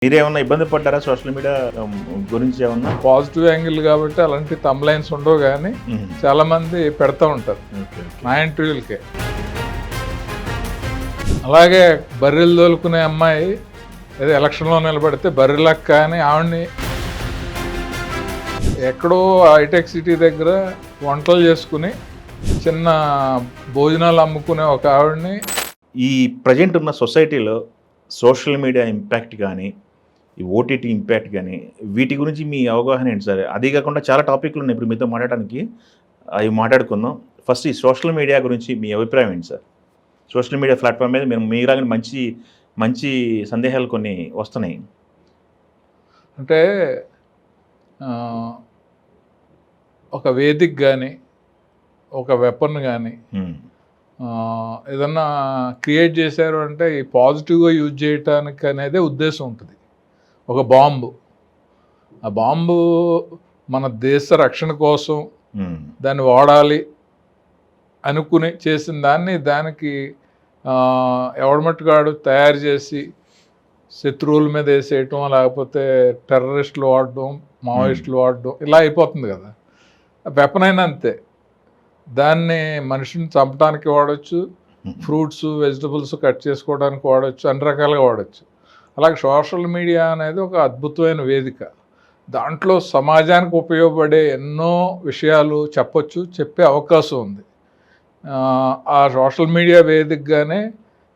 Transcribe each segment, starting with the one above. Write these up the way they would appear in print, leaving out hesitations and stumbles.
మీరేమన్నా ఇబ్బంది పడ్డారా సోషల్ మీడియా గురించి ఏమన్నా? పాజిటివ్ యాంగిల్ కాబట్టి అలాంటి తమ్లైన్స్ ఉండవు, కానీ చాలా మంది పెడతా ఉంటారు నా ఇంటర్వ్యూలకే. అలాగే బర్రెలు తోలుకునే అమ్మాయి ఏదో ఎలక్షన్లో నిలబడితే బర్రెలక్క అని ఆవిడ్ని ఎక్కడో హైటెక్ సిటీ దగ్గర వంటలు చేసుకుని చిన్న భోజనాలు అమ్ముకునే ఒక ఆవిడ్ని. ఈ ప్రజెంట్ ఉన్న సొసైటీలో సోషల్ మీడియా ఇంపాక్ట్ కానీ, ఈ ఓటీటీ ఇంపాక్ట్ కానీ, వీటి గురించి మీ అవగాహన ఏంటి సార్? అదే కాకుండా చాలా టాపిక్లు ఉన్నాయి ఇప్పుడు మీతో మాట్లాడడానికి, అవి మాట్లాడుకుందాం. ఫస్ట్ ఈ సోషల్ మీడియా గురించి మీ అభిప్రాయం ఏంటి సార్? సోషల్ మీడియా ప్లాట్ఫామ్ మీద మేము మీలాగా మంచి మంచి సందేహాలు కొన్ని వస్తున్నాయి. అంటే ఒక వేదిక కానీ, ఒక వెపన్ కానీ ఏదన్నా క్రియేట్ చేశారు అంటే ఈ పాజిటివ్గా యూజ్ చేయటానికి అనేదే ఉద్దేశం ఉంటుంది. ఒక బాంబు, ఆ బాంబు మన దేశ రక్షణ కోసం దాన్ని వాడాలి అనుకుని చేసిన దానికి ఎవడమట్టుగాడు తయారు చేసి శత్రువుల మీద వేసేయటం, లేకపోతే టెర్రరిస్టులు వాడడం, మావోయిస్టులు వాడడం, ఇలా అయిపోతుంది కదా. వెపన్ అయినా అంతే, దాన్ని మనిషిని చంపడానికి వాడచ్చు, ఫ్రూట్స్ వెజిటబుల్స్ కట్ చేసుకోవడానికి వాడచ్చు, అన్ని రకాలుగా వాడచ్చు. అలాగే సోషల్ మీడియా అనేది ఒక అద్భుతమైన వేదిక. దాంట్లో సమాజానికి ఉపయోగపడే ఎన్నో విషయాలు చెప్పొచ్చు, చెప్పే అవకాశం ఉంది. ఆ సోషల్ మీడియా వేదికగానే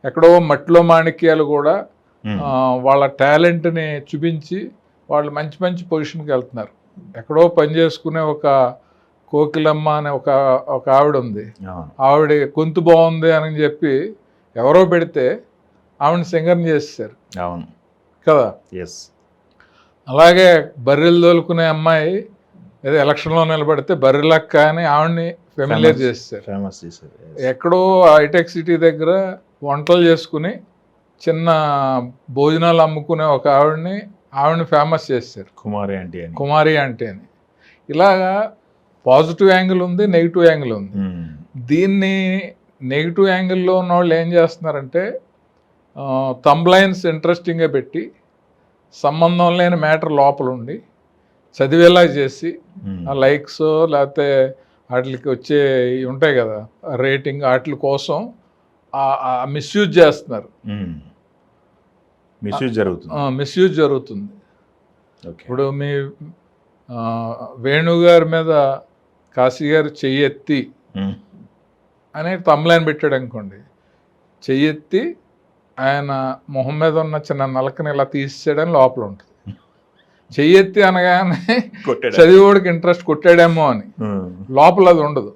ఎక్కడో మట్టిలో మాణిక్యాలు కూడా వాళ్ళ టాలెంట్ని చూపించి వాళ్ళు మంచి మంచి పొజిషన్కి వెళ్తున్నారు. ఎక్కడో పని చేసుకునే ఒక కోకిలమ్మ అనే ఒక ఆవిడ ఉంది, ఆవిడ గొంతు బాగుంది అని చెప్పి ఎవరో పెడితే ఆవిడని సింగర్ని చేసేసారు. అవును కదా. ఎస్. అలాగే బర్రెలు తోలుకునే అమ్మాయి ఏదో ఎలక్షన్లో నిలబడితే బర్రెలక్క అని ఆవిడ్ని ఫెమిలియర్ చేసేసారు, ఫేమస్ చేశారు. ఎక్కడో హైటెక్ సిటీ దగ్గర వంటలు చేసుకుని చిన్న భోజనాలు అమ్ముకునే ఒక ఆవిడ్ని ఫేమస్ చేశారు, కుమారి ఆంటీ అని. ఇలాగా పాజిటివ్ యాంగిల్ ఉంది, నెగిటివ్ యాంగిల్ ఉంది. దీన్ని నెగిటివ్ యాంగిల్లో ఉన్న వాళ్ళు ఏం చేస్తున్నారంటే థంబ్లైన్స్ ఇంట్రెస్టింగ్గా పెట్టి సంబంధం లేని మ్యాటర్ లోపల ఉండి చదివేలా చేసి ఆ లైక్స్ లేకపోతే వాటికి వచ్చే ఉంటాయి కదా రేటింగ్, వాటి కోసం మిస్యూజ్ చేస్తున్నారు. మిస్యూజ్ జరుగుతుంది. ఇప్పుడు మీ వేణుగారి మీద కాశీ గారు చెయ్యెత్తి అనే థంబ్లైన్ పెట్టాడు అనుకోండి, చెయ్యెత్తి ఆయన మొహం మీద ఉన్న చిన్న నలకని ఇలా తీసేయడం లోపల ఉంటుంది. చెయ్యెత్తి అనగానే చదివేవాడికి ఇంట్రెస్ట్ కొట్టాడేమో అని, లోపల అది ఉండదు.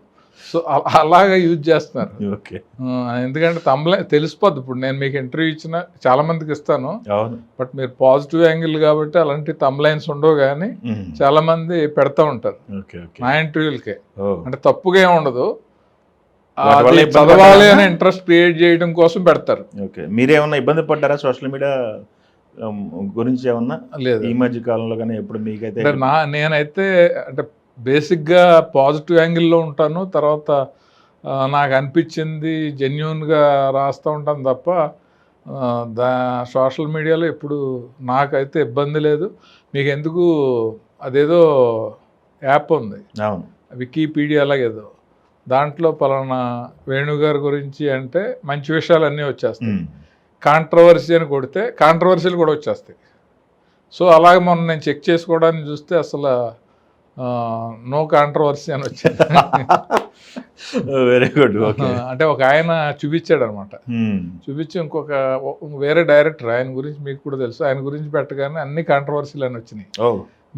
సో అలాగా యూజ్ చేస్తున్నారు. ఎందుకంటే థంబ్లైన్ తెలిసిపోద్ది. ఇప్పుడు నేను మీకు ఇంటర్వ్యూ ఇచ్చిన చాలా మందికి ఇస్తాను, బట్ మీరు పాజిటివ్ యాంగిల్ కాబట్టి అలాంటి థంబ్లైన్స్ ఉండవు, కానీ చాలా మంది పెడతా ఉంటారు నా ఇంటర్వ్యూలకే. అంటే తప్పుగా ఏమి ఉండదు, చదవాలి అనే ఇంట్రెస్ట్ క్రియేట్ చేయడం కోసం పెడతారు. మీరేమన్నా ఇబ్బంది పడ్డారా సోషల్ మీడియా గురించి? ఏమన్నా లేదు ఈ మధ్య కాలంలో కానీ ఎప్పుడు మీకైతే? నేనైతే అంటే బేసిక్గా పాజిటివ్ యాంగిల్లో ఉంటాను. తర్వాత నాకు అనిపించింది జెన్యూన్గా రాస్తూ ఉంటాను తప్ప సోషల్ మీడియాలో ఎప్పుడు నాకైతే ఇబ్బంది లేదు. మీకు ఎందుకు అదేదో యాప్ ఉంది వికీపీడియా అలాగేదో, దాంట్లో పలానా వేణుగారి గురించి అంటే మంచి విషయాలు అన్నీ వచ్చేస్తాయి. కాంట్రవర్సీ అని కొడితే కాంట్రవర్సీలు కూడా వచ్చేస్తాయి. సో అలాగే మొన్న నేను చెక్ చేసుకోవడానికి చూస్తే అసలు నో కాంట్రవర్సీ అని వచ్చింది. Very good. అంటే ఒక ఆయన చూపించాడు అనమాట, చూపించి ఇంకొక వేరే డైరెక్టర్, ఆయన గురించి మీకు కూడా తెలుసు, ఆయన గురించి పెట్టగానే అన్ని కాంట్రవర్సీలు అని వచ్చినాయి.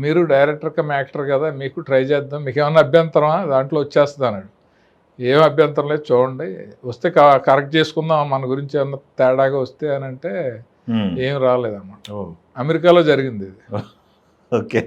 మీరు డైరెక్టర్ కమ్ యాక్టర్ కదా, మీకు ట్రై చేద్దాం, మీకు ఏమన్నా అభ్యంతరమా, దాంట్లో వచ్చేస్తుంది అన్నాడు. ఏం అభ్యంతరం లేదు, చూడండి, వస్తే కరెక్ట్ చేసుకుందాం, మన గురించి ఏమన్నా తేడాగా వస్తే అని అంటే ఏం రాలేదన్నమాట. అమెరికాలో జరిగింది ఇది. ఓకే.